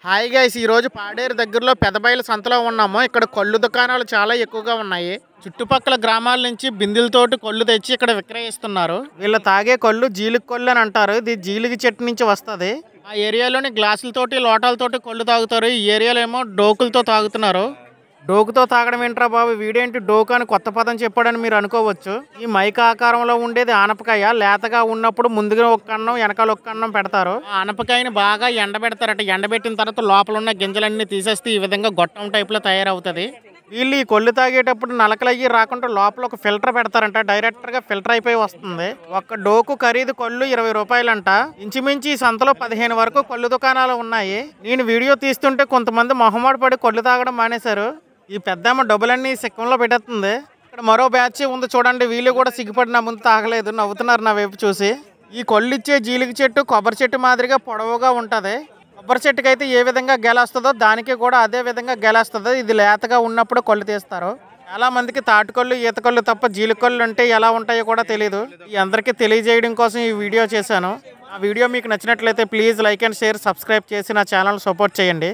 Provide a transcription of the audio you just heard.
Hi guys, ఈ రోజు పాడేరు దగ్గరలో పెదబయలు సంతలో ఉన్నాము. ఇక్కడ కళ్ళు దుకాణాలు చాలా ఎక్కువగా ఉన్నాయి. చుట్టుపక్కల గ్రామాల నుంచి బిందెలతోటి కళ్ళు తెచ్చి ఇక్కడ విక్రయిస్తున్నారు. వీళ్ళు తాగే కళ్ళు జీలిక కళ్ళు అని అంటారు. ఇది జీలిక చెట్టు నుంచి వస్తుంది. ఆ ఏరియాలోని గ్లాసులతోటి లోటాలతోటి కళ్ళు తాగుతారు. ఈ ఏరియాలో ఏమో డోకులతో తాగుతున్నారు. డోకుతో తాగడం ఏంట్రా బాబు, వీడేంటి డోకు అని కొత్త పదం చెప్పాడని మీరు అనుకోవచ్చు. ఈ మైక ఆకారంలో ఉండేది ఆనపకాయ. లేతగా ఉన్నప్పుడు ముందుగా ఒక కన్నం వెనకాల ఒక కన్నం పెడతారు. ఆ ఆనపకాయని బాగా ఎండబెడతారట. ఎండబెట్టిన తర్వాత లోపల ఉన్న గింజలన్నీ తీసేస్తే ఈ విధంగా గొట్టం టైప్ లో తయారవుతుంది. వీళ్ళు ఈ కొళ్ళు తాగేటప్పుడు నలకలయ్యి రాకుండా లోపల ఒక ఫిల్టర్ పెడతారంట. డైరెక్ట్ గా ఫిల్టర్ అయిపోయి వస్తుంది. ఒక్క డోకు ఖరీదు కళ్ళు 20 రూపాయలంట. ఇంచుమించి ఈ సంతలో 15 వరకు కళ్ళు దుకాణాలు ఉన్నాయి. నేను వీడియో తీస్తుంటే కొంతమంది మొహమాట పడి కళ్ళు తాగడం మానేశారు. ఈ పెద్దమ్మ డబ్బులన్నీ సిక్కంలో పెట్టేస్తుంది. ఇక్కడ మరో బ్యాచ్ ఉంది చూడండి. వీళ్ళు కూడా సిగ్గుపడి నా ముందు తాగలేదు, నవ్వుతున్నారు నా వైపు చూసి. ఈ కళ్ళు ఇచ్చే జీలిక చెట్టు కొబ్బరి చెట్టు మాదిరిగా పొడవుగా ఉంటది. కొబ్బరి చెట్టుకి అయితే ఏ విధంగా గెలేస్తుందో దానికి కూడా అదే విధంగా గెలేస్తుంది. ఇది లేతగా ఉన్నప్పుడు కళ్ళు తీస్తారు. చాలా మందికి తాటికళ్ళు ఈతకళ్ళు తప్ప జీలికళ్ళు అంటే ఎలా ఉంటాయో కూడా తెలియదు. ఈ అందరికీ తెలియజేయడం కోసం ఈ వీడియో చేశాను. ఆ వీడియో మీకు నచ్చినట్లయితే please like and share, subscribe చేసి నా ఛానల్ సపోర్ట్ చేయండి.